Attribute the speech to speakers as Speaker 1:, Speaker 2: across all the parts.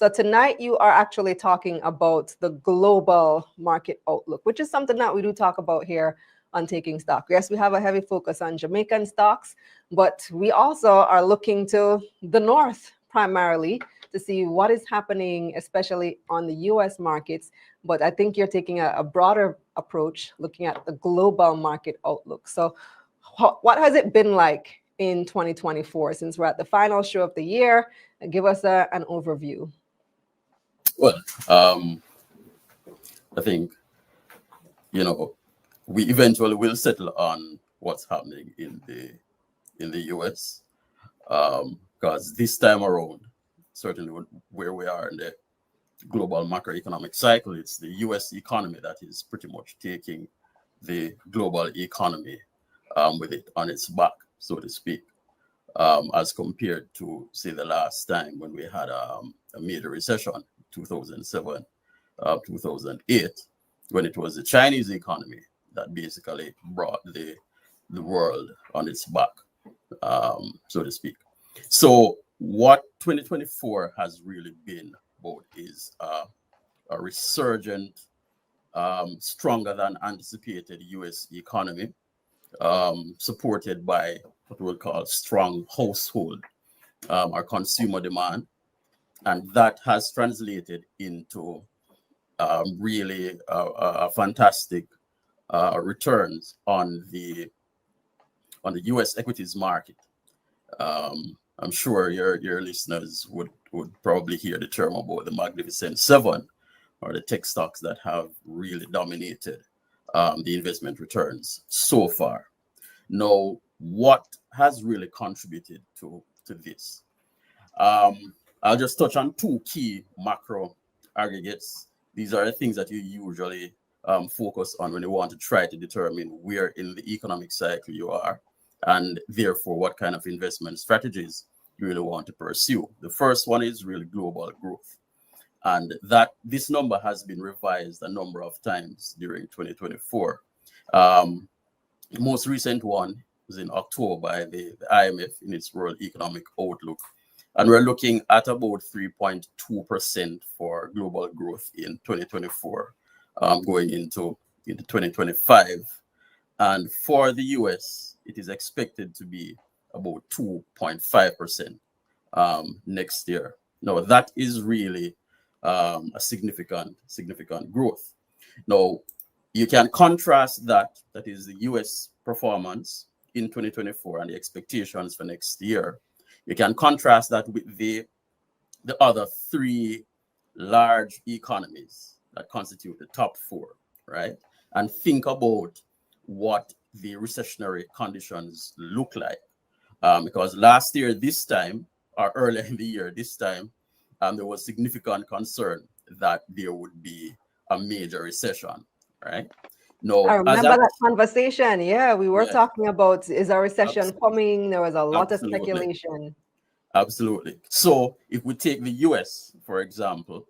Speaker 1: So tonight you are actually talking about the global market outlook, which is something that we do talk about here on Taking Stock. Yes, we have a heavy focus on Jamaican stocks, but we also are looking to the north primarily to see what is happening, especially on the US markets. But I think you're taking a broader approach, looking at the global market outlook. So what has it been like in 2024 since we're at the final show of the year? Give us an overview.
Speaker 2: Well, I think, we eventually will settle on what's happening in the US, because this time around, certainly where we are in the global macroeconomic cycle, it's the US economy that is pretty much taking the global economy with it on its back, so to speak, as compared to, say, the last time when we had a major recession, 2007, 2008, when it was the Chinese economy that basically brought the world on its back, so to speak. So what 2024 has really been about is a resurgent, stronger than anticipated US economy, supported by what we'll call strong household or consumer demand. And that has translated into really fantastic returns on the US equities market. I'm sure your listeners would probably hear the term about the Magnificent Seven, or the tech stocks that have really dominated the investment returns so far. Now, what has really contributed to this? I'll just touch on two key macro aggregates. These are the things that you usually focus on when you want to try to determine where in the economic cycle you are, and therefore what kind of investment strategies you really want to pursue. The first one is really global growth, and that this number has been revised a number of times during 2024. The most recent one was in October by the IMF in its World Economic Outlook, and we're looking at about 3.2% for global growth in 2024, going into 2025. And for the US, it is expected to be about 2.5% next year. Now, that is really a significant growth. Now, you can contrast that is the US performance in 2024 and the expectations for next year. You can contrast that with the other three large economies that constitute the top four, right? And think about what the recessionary conditions look like. Because last year, this time, or earlier in the year, this time, there was significant concern that there would be a major recession, right? No,
Speaker 1: I remember that conversation. Yeah, we were talking about, is a recession coming? There was a lot of speculation.
Speaker 2: Absolutely. So if we take the US, for example,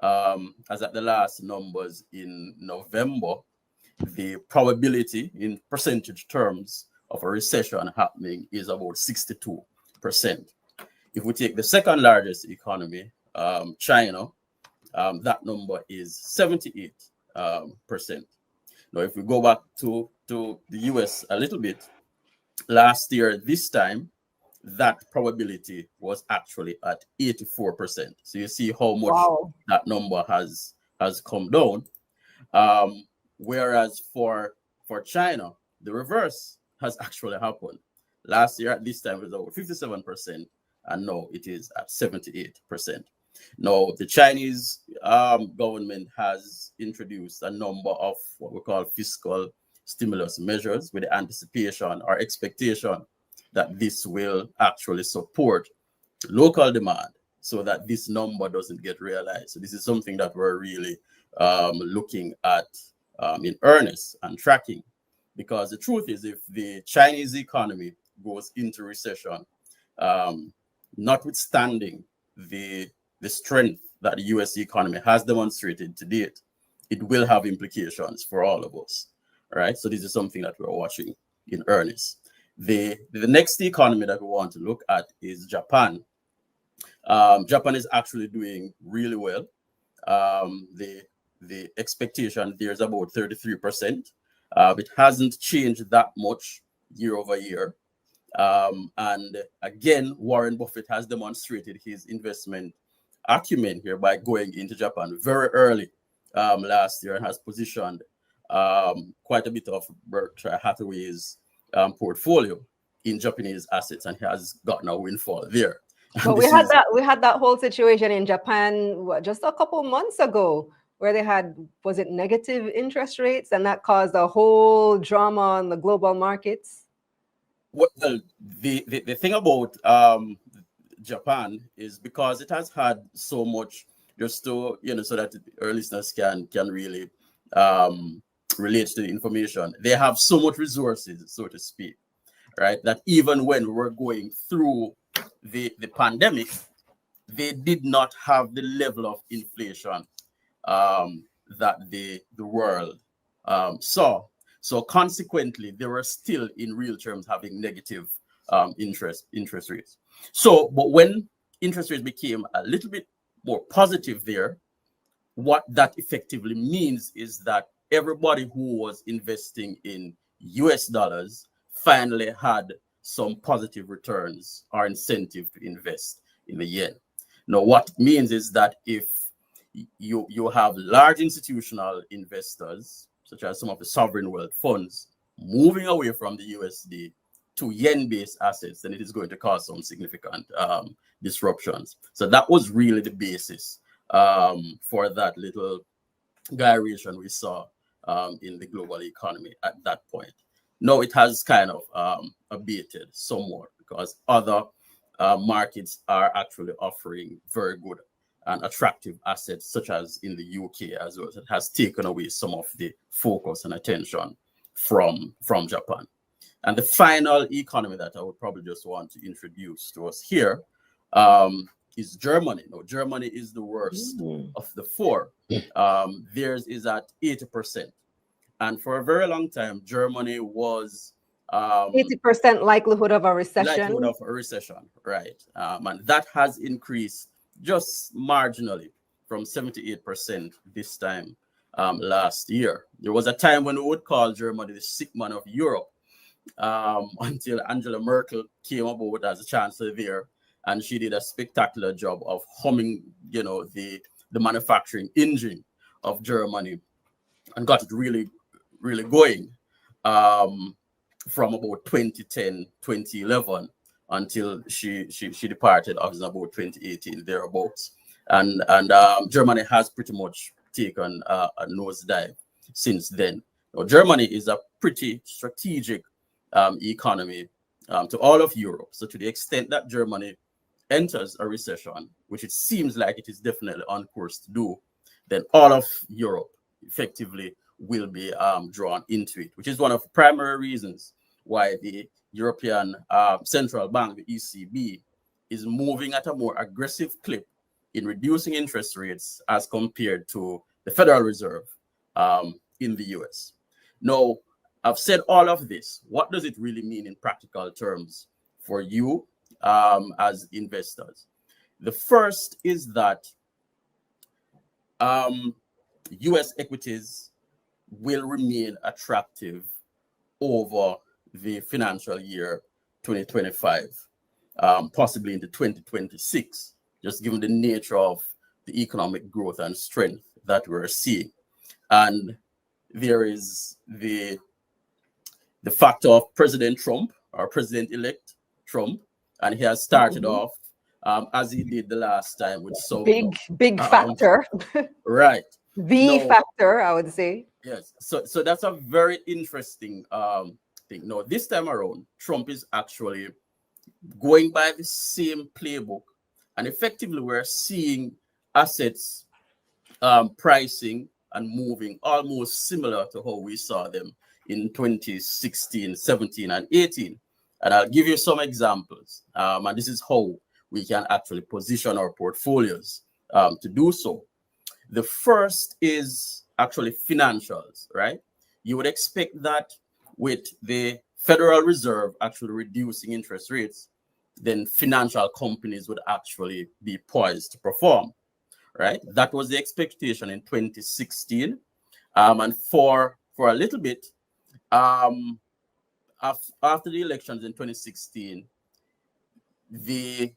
Speaker 2: as at the last numbers in November, the probability in percentage terms of a recession happening is about 62%. If we take the second largest economy, China, that number is 78%. Now, if we go back to the US a little bit, last year, this time, that probability was actually at 84%. So you see how much that number has come down. Whereas for China, the reverse has actually happened. Last year at this time it was over 57%, and now it is at 78%. Now the Chinese government has introduced a number of what we call fiscal stimulus measures with the anticipation or expectation that this will actually support local demand so that this number doesn't get realized. So this is something that we're really looking at in earnest and tracking, because the truth is, if the Chinese economy goes into recession, notwithstanding the strength that the US economy has demonstrated to date, it will have implications for all of us. All right. So this is something that we're watching in earnest. The next economy that we want to look at is Japan. Japan is actually doing really well. The expectation there is about 33%. It hasn't changed that much year over year. And again, Warren Buffett has demonstrated his investment acumen here by going into Japan very early last year and has positioned quite a bit of Berkshire Hathaway's portfolio in Japanese assets, and he has gotten a windfall there.
Speaker 1: But we had that whole situation in Japan just a couple months ago where they had, was it negative interest rates, and that caused a whole drama on the global markets.
Speaker 2: Well, the thing about Japan is because it has had so much, just to so that our listeners can really relate to the information. They have so much resources, so to speak, right? That even when we're going through the pandemic, they did not have the level of inflation that the world saw. So consequently, they were still in real terms having negative interest rates. So, but when interest rates became a little bit more positive there, what that effectively means is that everybody who was investing in US dollars finally had some positive returns or incentive to invest in the yen. Now, what it means is that if you have large institutional investors, such as some of the sovereign wealth funds, moving away from the USD to yen-based assets, then it is going to cause some significant disruptions. So that was really the basis for that little gyration we saw in the global economy at that point. Now it has kind of abated somewhat because other markets are actually offering very good and attractive assets, such as in the UK as well. It has taken away some of the focus and attention from Japan. And the final economy that I would probably just want to introduce to us here is Germany. Now, Germany is the worst of the four. Theirs is at 80%. And for a very long time, Germany was
Speaker 1: 80% likelihood of a recession.
Speaker 2: Likelihood of a recession, right. And that has increased just marginally from 78% this time last year. There was a time when we would call Germany the sick man of Europe until Angela Merkel came aboard as a chancellor there, and she did a spectacular job of humming, the manufacturing engine of Germany and got it really, really going from about 2010, 2011 until she departed office in about 2018 thereabouts, and Germany has pretty much taken a nosedive since then. Now, Germany is a pretty strategic economy to all of Europe. So to the extent that Germany enters a recession, which it seems like it is definitely on course to do, then all of Europe effectively will be drawn into it, which is one of the primary reasons why the European Central Bank, the ECB, is moving at a more aggressive clip in reducing interest rates as compared to the Federal Reserve in the US. Now, I've said all of this. What does it really mean in practical terms for you as investors? The first is that US equities will remain attractive over the financial year 2025, possibly into 2026, just given the nature of the economic growth and strength that we're seeing. And there is the factor of President Trump, or President-elect Trump, and he has started off as he did the last time with so
Speaker 1: big factor.
Speaker 2: Right.
Speaker 1: Factor, I would say.
Speaker 2: Yes. So that's a very interesting thing. Now, this time around, Trump is actually going by the same playbook, and effectively we're seeing assets pricing and moving almost similar to how we saw them in 2016, 17, and 18. And I'll give you some examples. And this is how we can actually position our portfolios to do so. The first is actually financials, right? You would expect that with the Federal Reserve actually reducing interest rates, then financial companies would actually be poised to perform, right? That was the expectation in 2016. And for a little bit, after the elections in 2016, the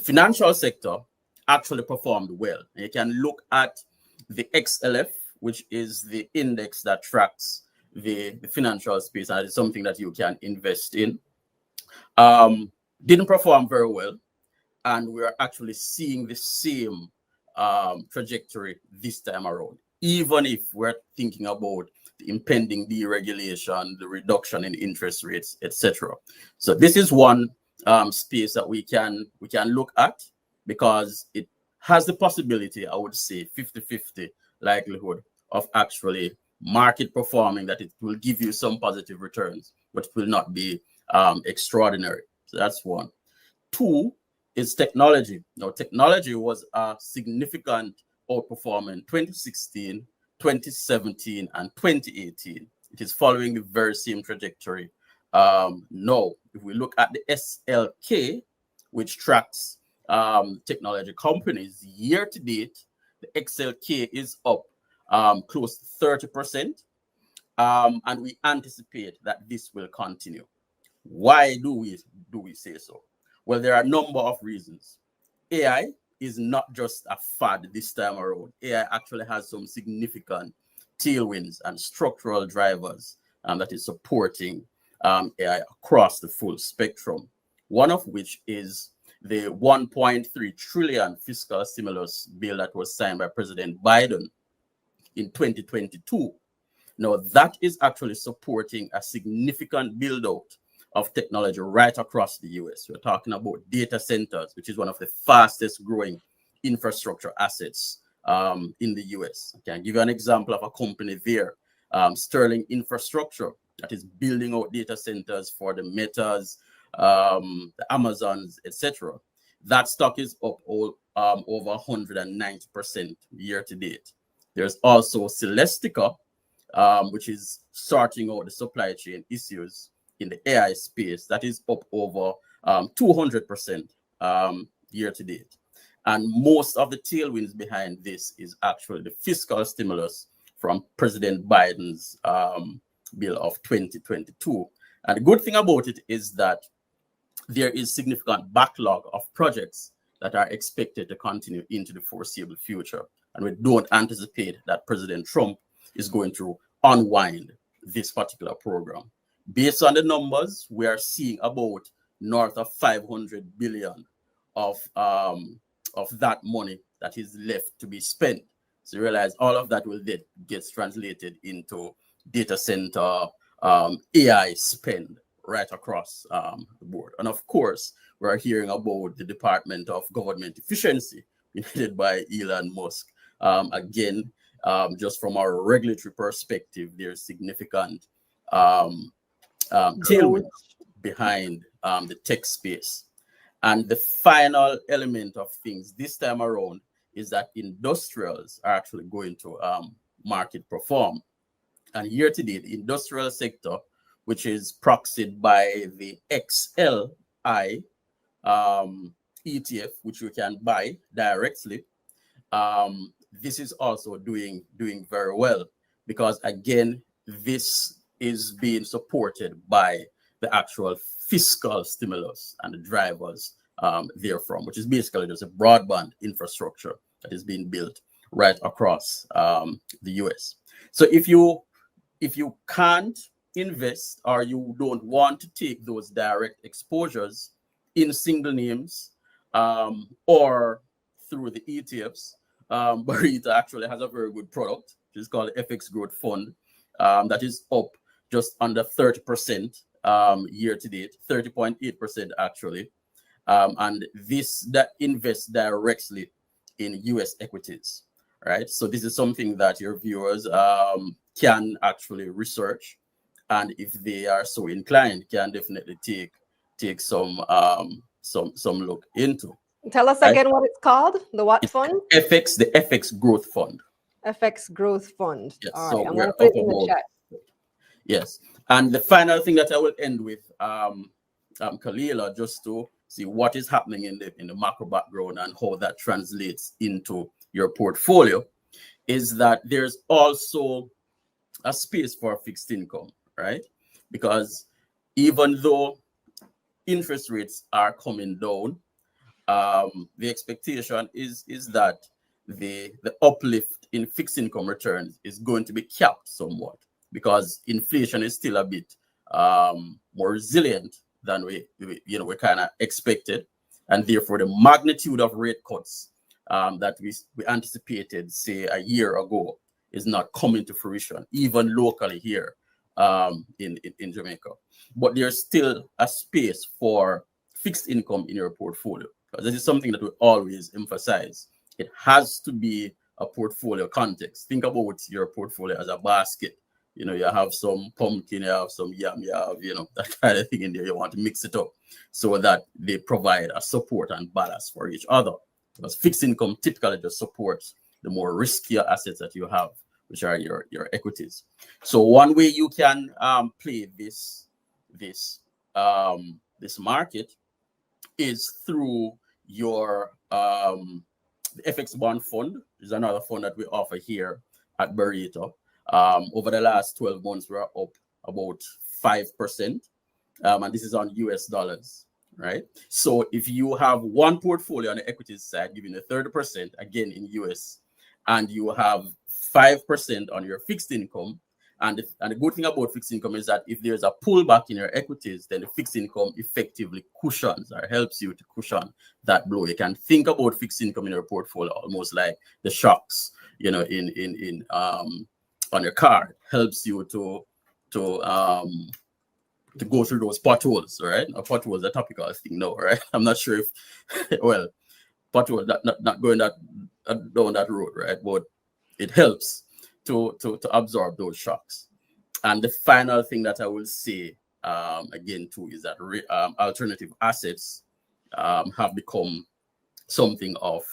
Speaker 2: financial sector actually performed well. You can look at the XLF, which is the index that tracks the financial space, and it's something that you can invest in. Didn't perform very well, and we're actually seeing the same trajectory this time around, even if we're thinking about the impending deregulation, the reduction in interest rates, etc. So this is one space that we can look at, because it has the possibility, I would say 50-50 likelihood of actually market performing, that it will give you some positive returns, but it will not be extraordinary. So that's one. Two is technology. Now, technology was a significant outperformer in 2016, 2017, and 2018. It is following the very same trajectory. Now, if we look at the SLK, which tracks technology companies, year to date, the XLK is up close to 30%. And we anticipate that this will continue. Why do we say so? Well, there are a number of reasons. AI is not just a fad this time around. AI actually has some significant tailwinds and structural drivers that is supporting AI across the full spectrum. One of which is the 1.3 trillion fiscal stimulus bill that was signed by President Biden in 2022. Now, that is actually supporting a significant build-out of technology right across the US. We're talking about data centers, which is one of the fastest growing infrastructure assets in the US. I can give you an example of a company there, Sterling Infrastructure, that is building out data centers for the Metas, the Amazons, etc. That stock is up over 190% year to date. There's also Celestica, which is sorting out the supply chain issues in the AI space, that is up over 200% year to date. And most of the tailwinds behind this is actually the fiscal stimulus from President Biden's bill of 2022. And the good thing about it is that there is significant backlog of projects that are expected to continue into the foreseeable future. And we don't anticipate that President Trump is going to unwind this particular program. Based on the numbers, we are seeing about north of 500 billion of that money that is left to be spent. So you realize all of that will get translated into data center AI spend right across the board. And of course, we're hearing about the Department of Government Efficiency headed by Elon Musk. Again, just from our regulatory perspective, there's significant tailwinds behind the tech space. And the final element of things this time around is that industrials are actually going to market perform. And year to date, the industrial sector, which is proxied by the XLI ETF, which you can buy directly, this is also doing very well, because again, this is being supported by the actual fiscal stimulus and the drivers therefrom, which is basically just a broadband infrastructure that is being built right across the US. So if you can't invest, or you don't want to take those direct exposures in single names or through the ETFs, Barita actually has a very good product, which is called FX Growth Fund, that is up just under 30% year to date, 30.8% actually. And that invests directly in US equities, right? So this is something that your viewers can actually research, and if they are so inclined, can definitely take some look into.
Speaker 1: Tell us again what it's called. The what fund?
Speaker 2: The FX Growth Fund.
Speaker 1: FX Growth Fund.
Speaker 2: Yes.
Speaker 1: All
Speaker 2: So
Speaker 1: right, I'm going to put it in the chat.
Speaker 2: Yes. And the final thing that I will end with, Kalila, just to see what is happening in the macro background and how that translates into your portfolio, is that there's also a space for fixed income, right? Because even though interest rates are coming down, the expectation is that the uplift in fixed income returns is going to be capped somewhat, because inflation is still a bit more resilient than we kind of expected, and therefore the magnitude of rate cuts that we anticipated, say, a year ago is not coming to fruition, even locally here in Jamaica. But there's still a space for fixed income in your portfolio. This is something that we always emphasize. It has to be a portfolio context. Think about your portfolio as a basket. You have some pumpkin, you have some yam, you have, that kind of thing in there. You want to mix it up so that they provide a support and balance for each other. Because fixed income typically just supports the more riskier assets that you have, which are your equities. So one way you can play this market is through your the FX bond fund. Is another fund that we offer here at Barita. Over the last 12 months, we're up about 5%, and this is on US dollars, right? So if you have one portfolio on the equities side, giving you 30%, again in US, and you have 5% on your fixed income, and the good thing about fixed income is that if there's a pullback in your equities, then the fixed income effectively cushions or helps you to cushion that blow. You can think about fixed income in your portfolio almost like the shocks, on your car. It helps you to go through those potholes, right? A pothole is a topical thing now, right? I'm not sure if, well, pothole not going down that road, right? But it helps to absorb those shocks. And the final thing that I will say again too is that alternative assets have become something of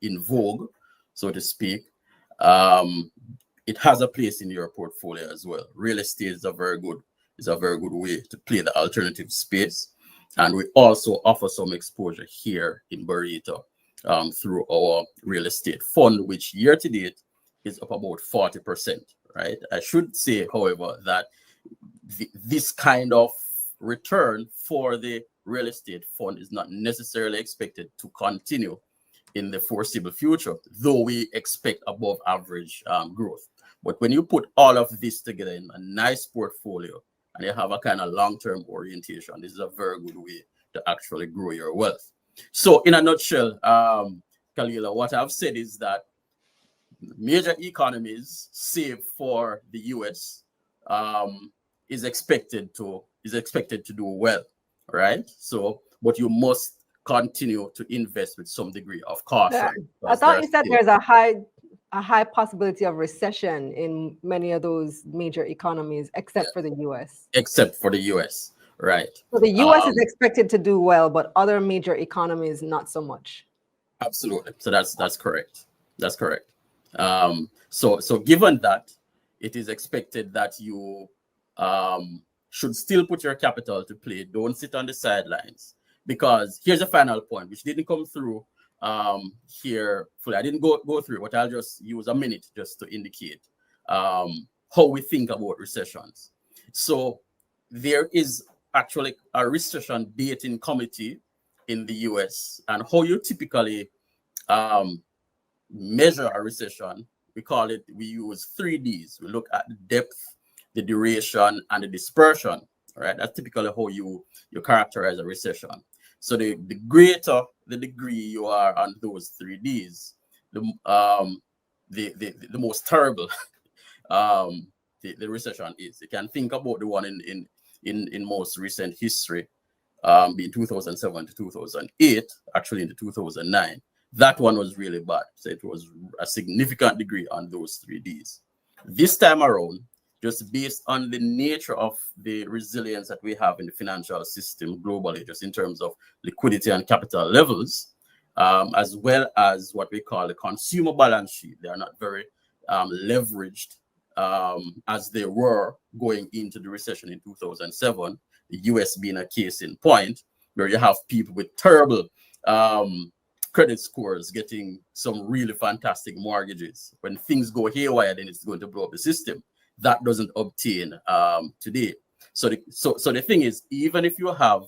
Speaker 2: in vogue, so to speak. It has a place in your portfolio as well. Real estate is a very good way to play the alternative space, and we also offer some exposure here in Barita through our real estate fund, which year to date is up about 40%. Right. I should say, however, that this kind of return for the real estate fund is not necessarily expected to continue in the foreseeable future, though we expect above average growth. But when you put all of this together in a nice portfolio and you have a kind of long-term orientation, this is a very good way to actually grow your wealth. So in a nutshell, Kalila, what I've said is that major economies, save for the US, is expected to do well, right? So, but you must continue to invest with some degree of caution.
Speaker 1: I thought you said there's a high possibility of recession in many of those major economies, except for the US.
Speaker 2: Except for the US, right?
Speaker 1: So the US is expected to do well, but other major economies not so much.
Speaker 2: Absolutely. So that's correct. That's correct. So given that, it is expected that you should still put your capital to play. Don't sit on the sidelines, because here's a final point which didn't come through here fully. I didn't go through, but I'll just use a minute just to indicate how we think about recessions. So there is actually a recession debating committee in the US, and how you typically measure a recession, we use 3 Ds. We look at the depth, the duration, and the dispersion. Right? That's typically how you characterize a recession. So the greater the degree you are on those 3 Ds, the most terrible the recession is. You can think about the one in most recent history, being 2007 to 2008, actually in 2009. That one was really bad. So it was a significant degree on those 3 Ds. This time around, just based on the nature of the resilience that we have in the financial system globally, just in terms of liquidity and capital levels, as well as what we call the consumer balance sheet. They are not very leveraged as they were going into the recession in 2007, the US being a case in point. where you have people with terrible credit scores getting some really fantastic mortgages. When things go haywire, then it's going to blow up the system. That doesn't obtain today. So the thing is, even if you have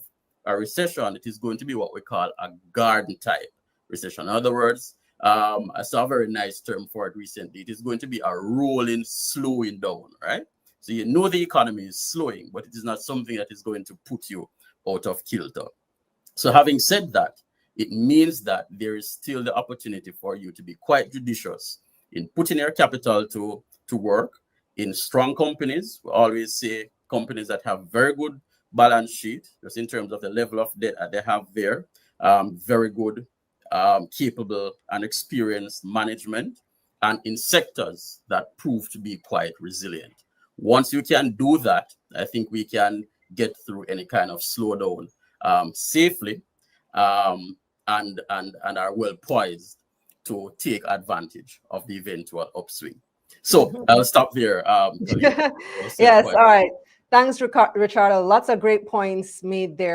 Speaker 2: a recession, it is going to be what we call a garden type recession. In other words, I saw a very nice term for it recently. It is going to be a rolling, slowing down, right? So you know the economy is slowing, but it is not something that is going to put you out of kilter. So having said that, it means that there is still the opportunity for you to be quite judicious in putting your capital to work in strong companies. We always say companies that have very good balance sheet, just in terms of the level of debt that they have there, very good, capable and experienced management, and in sectors that prove to be quite resilient. Once you can do that, I think we can get through any kind of slowdown safely, and are well poised to take advantage of the eventual upswing. So I'll stop there.
Speaker 1: Yes, all right. Thanks, Richardo. Lots of great points made there.